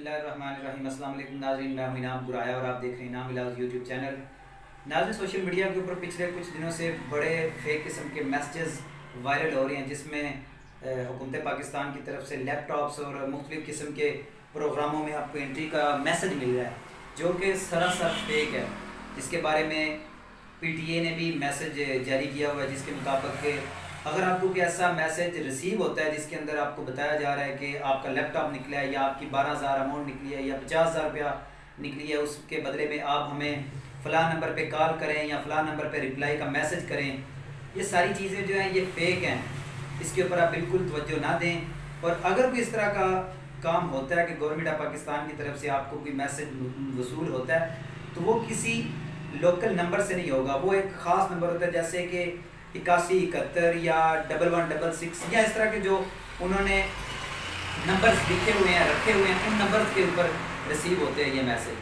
बिस्मिल्लाहिर्रहमानिर्रहीम। अस्सलाम वालेकुम नाज़रीन, मैं हूं इनाम गुराया और आप देख रहे हैं इनाम इलाज यूट्यूब चैनल। नाज़रीन, सोशल मीडिया के ऊपर पिछले कुछ दिनों से बड़े फेक किस्म के मैसेजेस वायरल हो रहे हैं, जिसमें हुकूमत पाकिस्तान की तरफ से लैपटॉप्स और मुख्तलिफ़ किस्म के प्रोग्रामों में आपको एंट्री का मैसेज मिल रहा है, जो कि सरासर फेक है। जिसके बारे में PTA ने भी मैसेज जारी किया हुआ है, जिसके मुताबिक कि अगर आपको कोई ऐसा मैसेज रिसीव होता है जिसके अंदर आपको बताया जा रहा है कि आपका लैपटॉप निकला है या आपकी 12,000 अमाउंट निकली है या 50,000 रुपया निकली है, उसके बदले में आप हमें फ़लाँ नंबर पे कॉल करें या फ़लाँ नंबर पे रिप्लाई का मैसेज करें, ये सारी चीज़ें जो हैं ये फेक हैं। इसके ऊपर आप बिल्कुल तवज्जो ना दें। और अगर कोई इस तरह का काम होता है कि गवर्नमेंट ऑफ पाकिस्तान की तरफ से आपको कोई मैसेज वसूल होता है, तो वो किसी लोकल नंबर से नहीं होगा, वो एक ख़ास नंबर होता है, जैसे कि 8171 या 1166 या इस तरह के जो उन्होंने नंबर्स लिखे हुए हैं, रखे हुए हैं, उन नंबर्स के ऊपर रिसीव होते हैं ये मैसेज।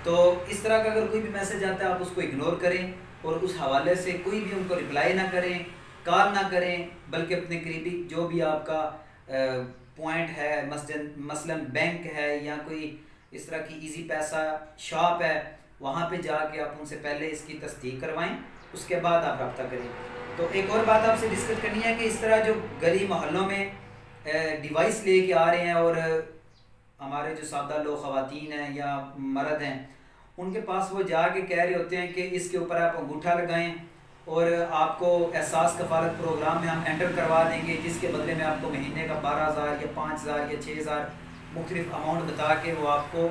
तो इस तरह का अगर कोई भी मैसेज आता है, आप उसको इग्नोर करें और उस हवाले से कोई भी उनको रिप्लाई ना करें, कॉल ना करें, बल्कि अपने करीबी जो भी आपका पॉइंट है, मसलन बैंक है या कोई इस तरह की इजी पैसा शॉप है, वहाँ पे जाके आप उनसे पहले इसकी तस्दीक करवाएं, उसके बाद आप रब्ता करें। तो एक और बात आपसे डिस्कस करनी है कि इस तरह जो गली मोहल्लों में डिवाइस लेके आ रहे हैं और हमारे जो सादा लोग ख़वातीन हैं या मर्द हैं, उनके पास वो जाके कह रहे होते हैं कि इसके ऊपर आप अंगूठा लगाएं और आपको एहसास कफ़ालत प्रोग्राम में हम एंटर करवा देंगे, जिसके बदले में आपको महीने का 12,000 या 5,000 या 6,000 मुख्तलिफ अमाउंट बता के वो आपको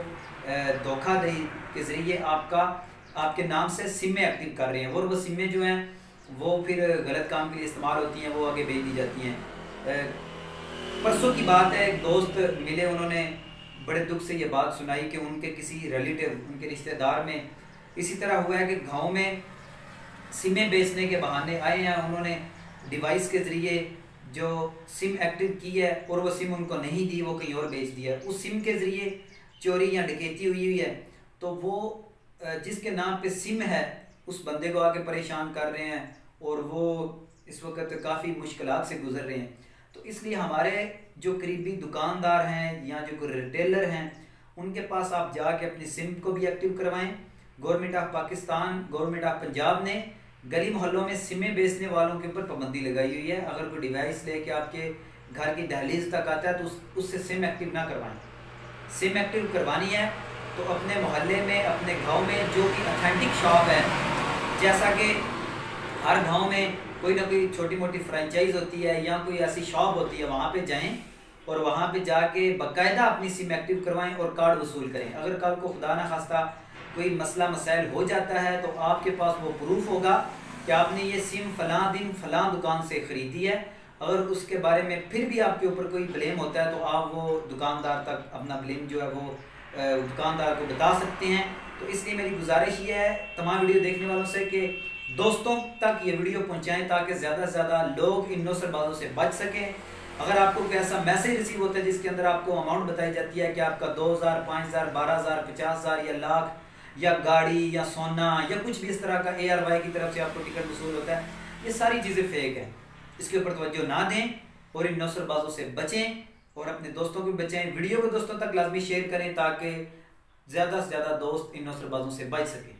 धोखाधड़ी के ज़रिए आपके नाम से सिमें एक्टिव कर रहे हैं, और वो सिमें जो हैं वो फिर गलत काम के लिए इस्तेमाल होती हैं, वो आगे भेज दी जाती हैं। परसों की बात है, एक दोस्त मिले, उन्होंने बड़े दुख से ये बात सुनाई कि उनके किसी रिलेटिव, उनके रिश्तेदार में इसी तरह हुआ है कि गांव में सिमें बेचने के बहाने आए हैं, उन्होंने डिवाइस के ज़रिए जो सिम एक्टिव की है और वो सिम उनको नहीं दी, वो कहीं और बेच दिया। उस सिम के ज़रिए चोरी या डकैती हुई है, तो वो जिसके नाम पे सिम है उस बंदे को आके परेशान कर रहे हैं और वो इस वक्त काफ़ी मुश्किलात से गुजर रहे हैं। तो इसलिए हमारे जो करीबी दुकानदार हैं या जो कोई रिटेलर हैं, उनके पास आप जाके अपनी सिम को भी एक्टिव करवाएं। Government of Pakistan, government of Punjab ने गली मोहल्लों में सिमें बेचने वालों के ऊपर पाबंदी लगाई हुई है। अगर कोई डिवाइस लेके आपके घर की दहलीज तक आता है तो उससे सिम एक्टिव ना करवाएं। सिम एक्टिव करवानी है तो अपने मोहल्ले में, अपने गांव में जो कि ऑथेंटिक शॉप है, जैसा कि हर गांव में कोई ना कोई छोटी मोटी फ्रेंचाइज होती है या कोई ऐसी शॉप होती है, वहाँ पे जाएं और वहाँ पे जाके बाकायदा अपनी सिम एक्टिव करवाएं और कार्ड वसूल करें। अगर कल को खुदा ना खास्ता कोई मसला मसाइल हो जाता है तो आपके पास वो प्रूफ होगा कि आपने ये सिम फ़लाँ दिन फ़लाँ दुकान से ख़रीदी है। अगर उसके बारे में फिर भी आपके ऊपर कोई ब्लेम होता है तो आप वो दुकानदार तक अपना ब्लेम जो है वो दुकानदार को बता सकते हैं। तो इसलिए मेरी गुजारिश ये है तमाम वीडियो देखने वालों से कि दोस्तों तक ये वीडियो पहुंचाएं ताकि ज़्यादा से ज़्यादा लोग इन नौसरबाजों से बच सकें। अगर आपको कोई ऐसा मैसेज रिसीव होता है जिसके अंदर आपको अमाउंट बताई जाती है कि आपका 2,000, 5,000, 12,000, 50,000 या लाख या गाड़ी या सोना या कुछ भी इस तरह का ARY की तरफ से आपको टिकट वसूल होता है, ये सारी चीज़ें फेक हैं। इसके ऊपर तवज्जो ना दें और इन नौसरबाजों से बचें और अपने दोस्तों को भी बचाएं। वीडियो को दोस्तों तक लाजमी शेयर करें ताकि ज़्यादा से ज़्यादा दोस्त इन नौसरबाजों से बच सकें।